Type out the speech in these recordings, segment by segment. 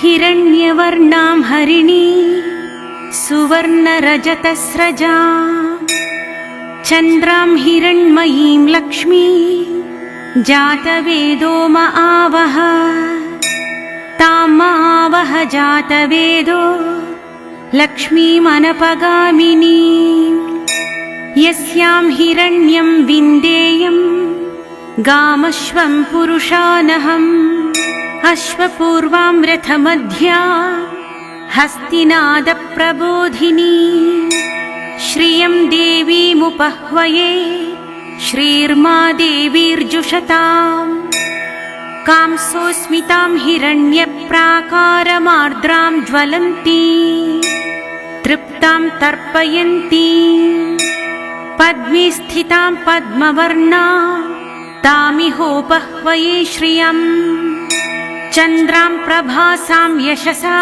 हिरण्यवर्णां हरिणी सुवर्णरजतस्रजां चन्द्रां हिरण्मयीं लक्ष्मी जातवेदो म आवह ताम् आवह जातवेदो लक्ष्मीमनपगामिनी यस्यां हिरण्यं विन्देयं गामश्वं पुरुषानहम् अश्वपूर्वां रथमध्या हस्तिनादप्रबोधिनी श्रियं देवीमुपह्वये श्रीर्मा देवीर्जुषताम् कांसोऽस्मितां हिरण्यप्राकारमार्द्रां ज्वलन्ती तृप्तां तर्पयन्ती पद्मे स्थितां पद्मवर्णां तामिहोपह्वये श्रियम् चन्द्रां प्रभासां यशसा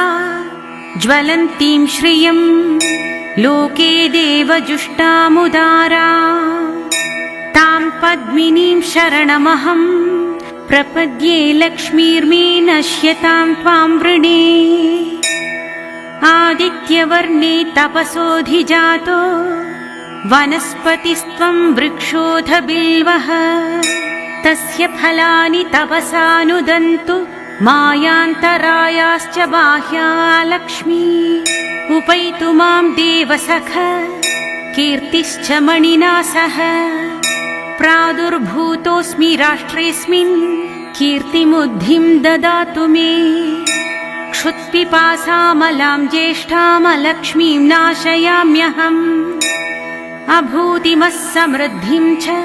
ज्वलन्तीं श्रियं लोके देवजुष्टामुदारा तां पद्मिनीं शरणमहं प्रपद्ये लक्ष्मीर्मे नश्यतां त्वां वृणे आदित्यवर्णे तपसोऽधिजातो वनस्पतिस्त्वं वृक्षोऽथ बिल्वः तस्य फलानि तपसानुदन्तु मायान्तरायाश्च बाह्या लक्ष्मी उपैतु मां देवसख कीर्तिश्च मणिना सह प्रादुर्भूतोऽस्मि राष्ट्रेऽस्मिन् कीर्तिमुद्धिं ददातु मे क्षुत्पिपासामलां ज्येष्ठामलक्ष्मीं नाशयाम्यहम् अभूतिमः समृद्धिं च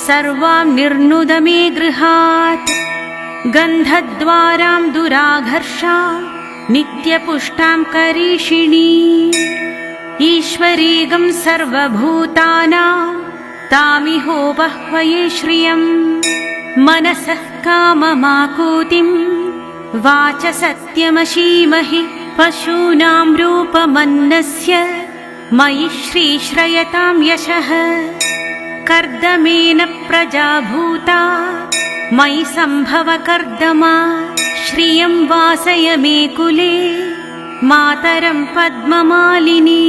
सर्वां निर्नुद मे गृहात् गन्धद्वारां दुराघर्षां नित्यपुष्टां करीषिणी ईश्वरीगं सर्वभूतानां तामिहोपह्वये श्रियम् मनसः काममाकूतिं वाच सत्यमशीमहि पशूनां रूपमन्नस्य मयि श्रीश्रयतां यशः कर्दमेन प्रजा भूता मयि सम्भव कर्दमा श्रियं वासय मे कुले मातरं पद्ममालिनी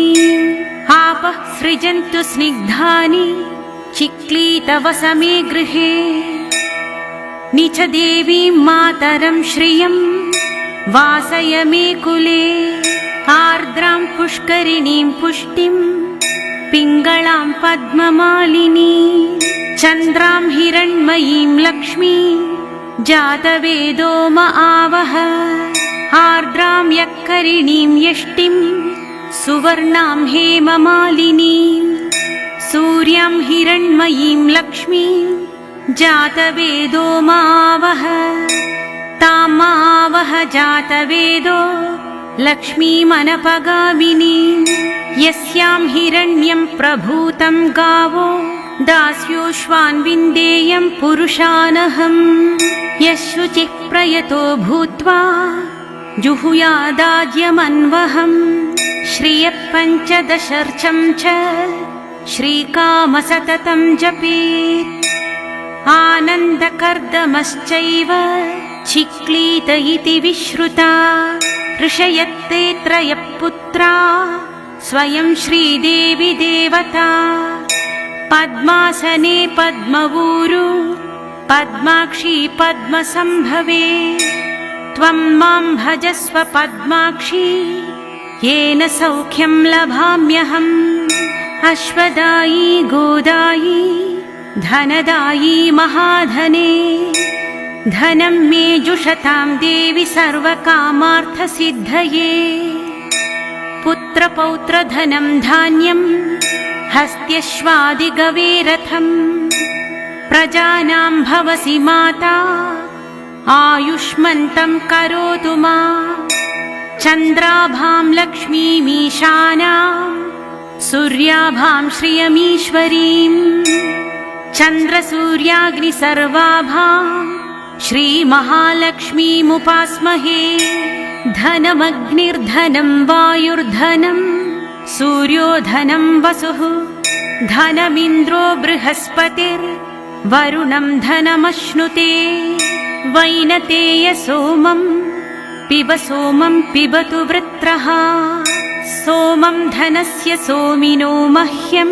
आपः सृजन्तु स्निग्धानि चिक्लीतवसमे गृहे निच देवीं मातरं श्रियं वासय मे कुले आर्द्रां पुष्करिणीं पुष्टिं पिङ्गळां पद्ममालिनी चन्द्रां हिरण्मयीं लक्ष्मीं जातवेदो म आवह आर्द्रां यक्करिणीं यष्टिं सुवर्णां हेममालिनीं सूर्यां हिरण्मयीं लक्ष्मीं जातवेदो म आवह ताम् आवह जातवेदो लक्ष्मीमनपगामिनी यस्यां हिरण्यं प्रभूतं गावो दास्योश्वान् विन्देयं पुरुषानहम् यशुचिः प्रयतो भूत्वा जुहुयादाज्यमन्वहम् श्रियः पञ्चदशर्चं च श्रीकामसततं जपेत् आनन्दकर्दमश्चैव चिक्लीत इति विश्रुता ऋषयत्ते त्रयः पुत्रा स्वयं श्रीदेवी देवता पद्मासने पद्मवूरु पद्माक्षी पद्मसम्भवे त्वं मां भजस्व पद्माक्षी येन सौख्यं लभाम्यहम् अश्वदायी गोदायी धनदायी महाधने धनं मे जुषतां देवि सर्वकामार्थसिद्धये पुत्रपौत्रधनं धान्यं हस्त्यश्वादिगवेरथम् प्रजानां भवसि माता आयुष्मन्तं करोतु मा चन्द्राभां लक्ष्मीमीशानां सूर्याभां श्रियमीश्वरीं चन्द्रसूर्याग्निसर्वाभां श्रीमहालक्ष्मीमुपास्महे धनमग्निर्धनं वायुर्धनं सूर्यो धनं वसुः धनमिन्द्रो बृहस्पतिर्वरुणं धनमश्नुते वैनतेय सोमं पिब सोमं पिबतु वृत्रः सोमं धनस्य सोमिनो मह्यं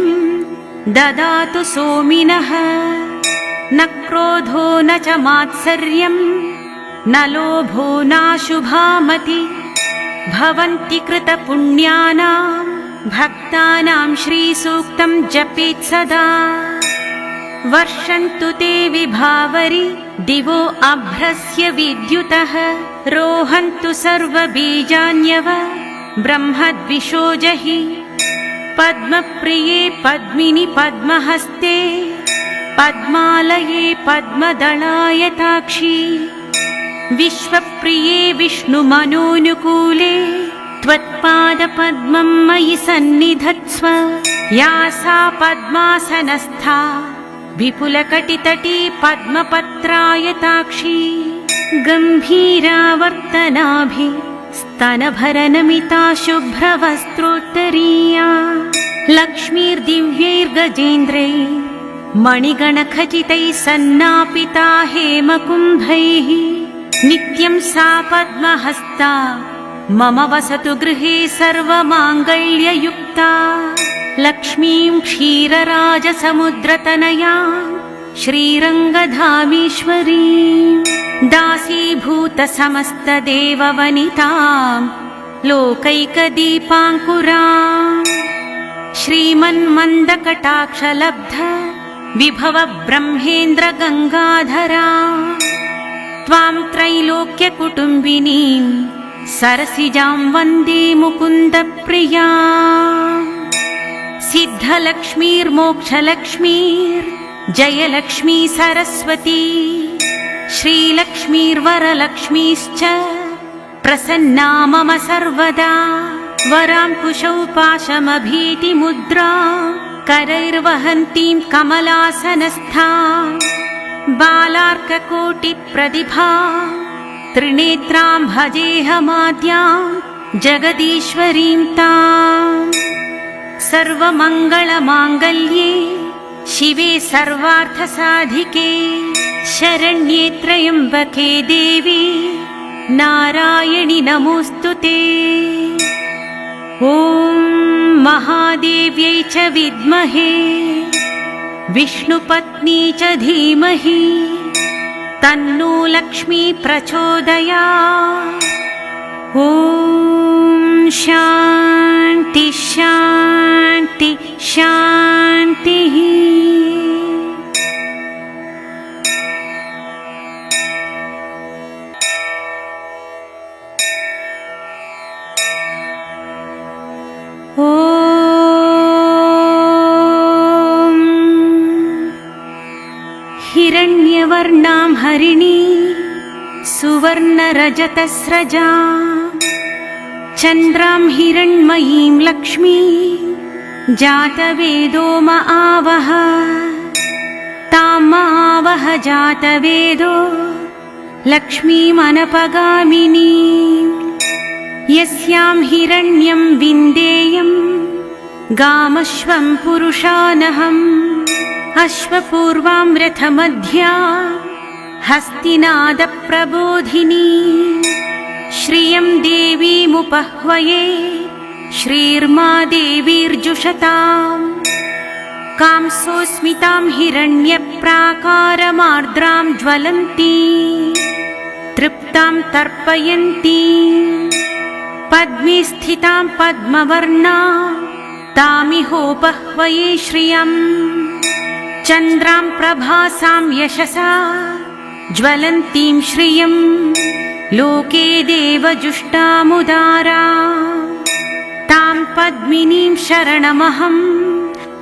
ददातु सोमिनः न क्रोधो न च मात्सर्यं न लोभो नाशुभामति भवन्ति कृतपुण्यानां भक्तानां श्रीसूक्तं जपेत् सदा वर्षन्तु ते विभावरि दिवो अभ्रस्य विद्युतः रोहन्तु सर्वबीजान्यव ब्रह्मद्विषो जहि पद्मप्रिये पद्मिनि पद्महस्ते पद्मालये पद्मदलायताक्षी विश्वप्रिये विष्णुमनोनुकूले त्वत्पादपद्मं मयि सन्निधत्स्व या सा पद्मासनस्था विपुलकटितटी पद्मपत्रायताक्षी गम्भीरावर्तनाभि स्तनभरनमिता शुभ्रवस्त्रोत्तरीया लक्ष्मीर्दिव्यैर्गजेन्द्रैः मणिगणखचितैः सन्नापिता हेमकुम्भैः नित्यं सा पद्महस्ता मम वसतु गृहे सर्वमाङ्गल्ययुक्ता लक्ष्मीं क्षीरराजसमुद्रतनया श्रीरङ्गधामेश्वरीं दासीभूतसमस्तदेववनितां लोकैकदीपाङ्कुरां श्रीमन्मन्दकटाक्षलब्ध विभव ब्रह्मेन्द्र गङ्गाधरा त्वां त्रैलोक्यकुटुम्बिनीं सरसिजां वन्दे मुकुन्दप्रिया सिद्धलक्ष्मीर्मोक्षलक्ष्मीर्जयलक्ष्मी सरस्वती श्रीलक्ष्मीर्वरलक्ष्मीश्च प्रसन्ना मम सर्वदा वरां कुशौ पाशमभीतिमुद्रा करैर्वहन्तीं कमलासनस्थां बालार्ककोटिप्रतिभा त्रिनेत्रां भजेऽहमाद्यां जगदीश्वरीं ताम् सर्वमङ्गलमाङ्गल्ये शिवे सर्वार्थसाधिके शरण्ये त्र्यम्बके देवी नारायणि नमोऽस्तुते ॐ महादेव्यै च विद्महे विष्णुपत्नी च धीमहि तन्नो लक्ष्मी प्रचोदयात् ॐ शान्ति शान्ति शान्तिः ॐ हिरण्यवर्णां हरिणी सुवर्णरजतस्रजा चन्द्रां हिरण्मयीं लक्ष्मी जातवेदो म आवह ताम् आवह जातवेदो लक्ष्मीमनपगामिनीं यस्यां हिरण्यं विन्देयं गामश्वं पुरुषानहम् अश्वपूर्वां रथमध्या हस्तिनादप्रबोधिनी श्रियं देवीमुपह्वये श्रीर्मा देवीर्जुषताम् कांसोऽस्मितां हिरण्यप्राकारमार्द्रां ज्वलन्ती तृप्तां तर्पयन्ती पद्मे स्थितां पद्मवर्णां तामिहोपह्वये श्रियम् चन्द्रां प्रभासां यशसा ज्वलन्तीं श्रियम् लोके देवजुष्टामुदारा तां पद्मिनीं शरणमहं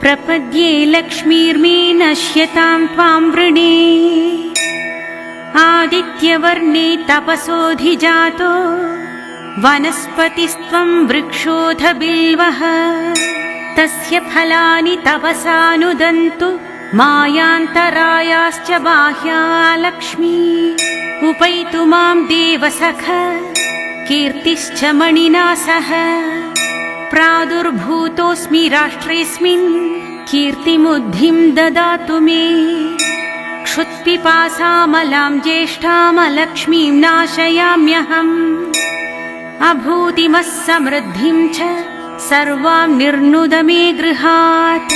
प्रपद्ये लक्ष्मीर्मे नश्यतां त्वां वृणे आदित्यवर्णे तपसोऽधिजातो वनस्पतिस्त्वं वृक्षोऽथ बिल्वः तस्य फलानि तपसानुदन्तु मायान्तरायाश्च बाह्या लक्ष्मी उपैतु मां देवसख कीर्तिश्च मणिना सह प्रादुर्भूतोऽस्मि राष्ट्रेऽस्मिन् कीर्तिमुद्धिं ददातु मे क्षुत्पिपासामलां ज्येष्ठामलक्ष्मीं नाशयाम्यहम् अभूतिमः समृद्धिं च सर्वां निर्नुद मे गृहात्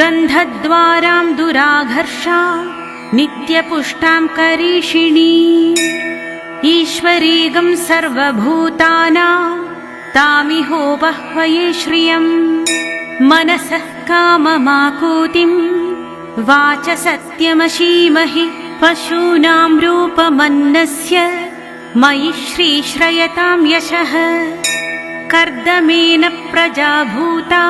गन्धद्वारां दुराघर्षां नित्यपुष्टां करीषिणी ईश्वरीगं सर्वभूतानां तामिहोपह्वये श्रियम् मनसः काममाकूतिं वाच सत्यमशीमहि पशूनां रूपमन्नस्य मयि श्रीश्रयतां यशः कर्दमेन प्रजा भूता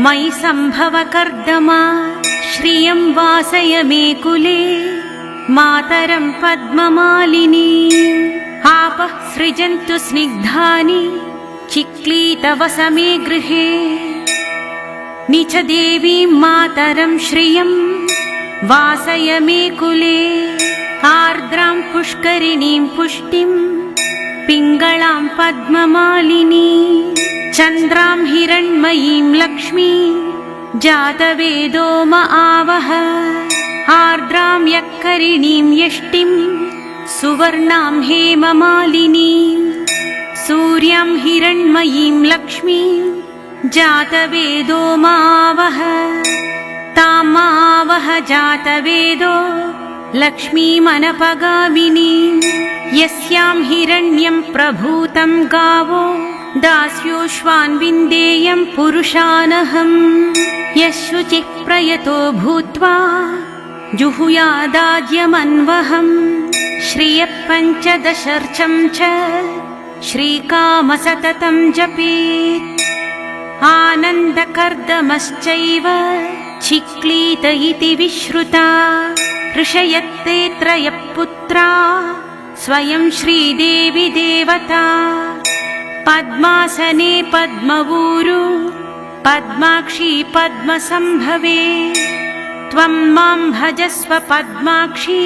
मयि सम्भव कर्दमा श्रियं वासय मे कुले मातरं पद्ममालिनी आपः सृजन्तु स्निग्धानि चिक्लीतवस मे गृहे निच देवीं मातरं श्रियं वासय मे कुले आर्द्रां पुष्करिणीं पुष्टिं पिङ्गळां पद्ममालिनी चन्द्रां हिरण्मयीं लक्ष्मीं जातवेदो म आवह आर्द्रां यक्करिणीं यष्टिं सुवर्णां हेममालिनीं सूर्यां हिरण्मयीं लक्ष्मीं जातवेदो मावह तामावह जातवेदो लक्ष्मीमनपगामिनीं यस्यां हिरण्यं प्रभूतं गावो दास्योश्वान् विन्देयं पुरुषानहम् यशुचिः प्रयतो भूत्वा जुहुयादाज्यमन्वहम् श्रियः पञ्चदशर्चं च श्रीकाम सततं जपेत् आनन्दकर्दमश्चैव चिक्लीत इति विश्रुता ऋषयत्ते त्रयः पुत्रा स्वयं श्रीदेवी देवता पद्मासने पद्मवूरु पद्माक्षी पद्मसम्भवे त्वं मां भजस्व पद्माक्षी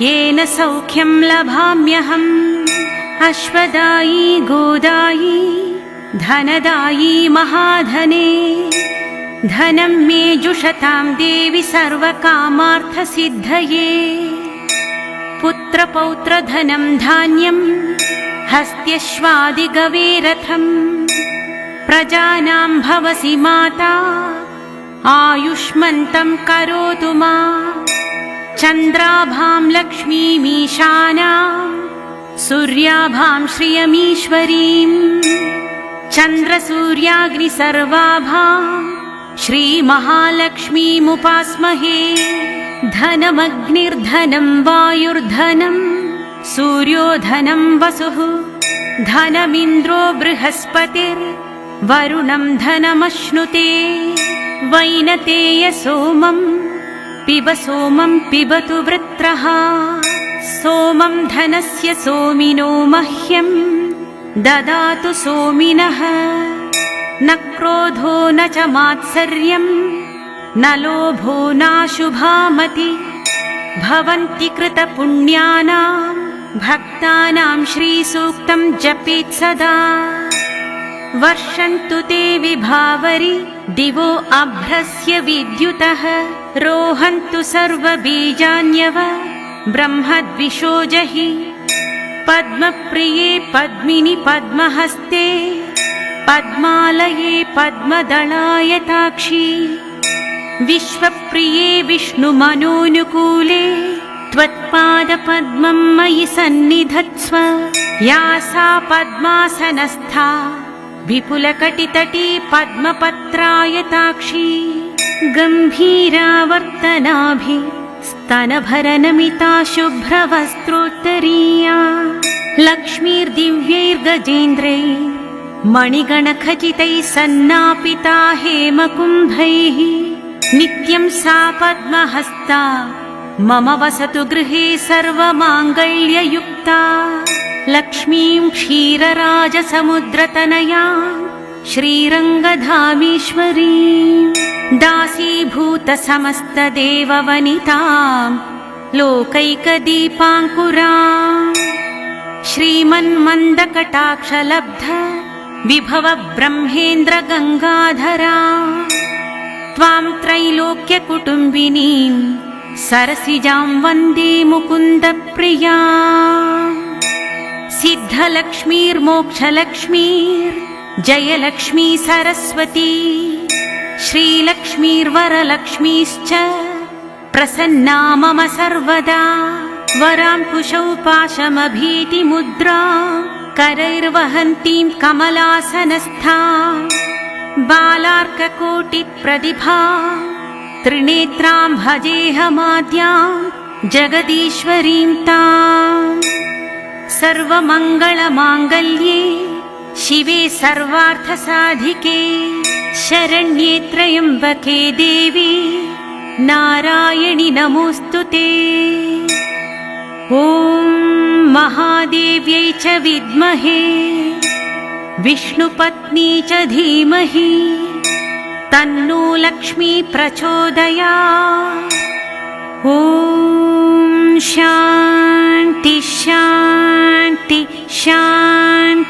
येन सौख्यं लभाम्यहम् अश्वदायी गोदायी धनदायी महाधने धनं मे जुषतां देवि सर्वकामार्थसिद्धये पुत्रपौत्रधनं धान्यं हस्त्यश्वादिगवेरथम् प्रजानां भवसि माता आयुष्मन्तं करोतु मा चन्द्राभां लक्ष्मीमीशानां सूर्याभां श्रियमीश्वरीं चन्द्रसूर्याग्निसर्वाभां श्रीमहालक्ष्मीमुपास्महे धनमग्निर्धनं वायुर्धनं सूर्यो धनं वसुः धनमिन्द्रो बृहस्पतिर्वरुणं धनमश्नुते वैनतेय सोमं पिबतु वृत्रः सोमं धनस्य सोमिनो मह्यं ददातु सोमिनः न क्रोधो न च मात्सर्यं न लोभो नाशुभामति भवन्ति कृतपुण्यानां भक्तानां श्रीसूक्तं जपेत् सदा वर्षन्तु ते विभावरि दिवो अभ्रस्य विद्युतः रोहन्तु सर्वबीजान्यव ब्रह्मद्विषो जहि पद्मप्रिये पद्मिनि पद्महस्ते पद्मालये पद्मदलायताक्षी विश्वप्रिये विष्णुमनोनुकूले त्वत्पादपद्मं मयि सन्निधत्स्व या सा पद्मासनस्था विपुलकटितटी पद्मपत्रायताक्षी गम्भीरावर्तनाभि स्तनभरनमिता शुभ्रवस्त्रोत्तरीया लक्ष्मीर्दिव्यैर्गजेन्द्रैः मणिगणखचितैः सन्नापिता हेमकुम्भैः नित्यं सा पद्महस्ता मम वसतु गृहे सर्वमाङ्गल्ययुक्ता लक्ष्मीं क्षीरराजसमुद्रतनया श्रीरङ्गधामेश्वरीं दासीभूतसमस्तदेववनितां लोकैकदीपाङ्कुरां श्रीमन्मन्दकटाक्षलब्ध विभव ब्रह्मेन्द्र गङ्गाधरा त्वां त्रैलोक्यकुटुम्बिनीं सरसिजां वन्दे मुकुन्दप्रिया सिद्धलक्ष्मीर्मोक्षलक्ष्मीर्जयलक्ष्मी सरस्वती श्रीलक्ष्मीर्वरलक्ष्मीश्च प्रसन्ना मम सर्वदा वराङ्कुशौ पाशमभीतिमुद्रा करैर्वहन्तीं कमलासनस्था बालार्ककोटिप्रतिभा त्रिनेत्रां भजेऽहमाद्यां जगदीश्वरीं ताम् सर्वमङ्गलमाङ्गल्ये शिवे सर्वार्थसाधिके शरण्ये त्र्यम्बके देवी नारायणि नमोऽस्तुते। ॐ महादेव्यै च विद्महे विष्णुपत्नी च धीमहि तन्नो लक्ष्मी प्रचोदयात्। ॐ शान्ति शान्ति शान्ति।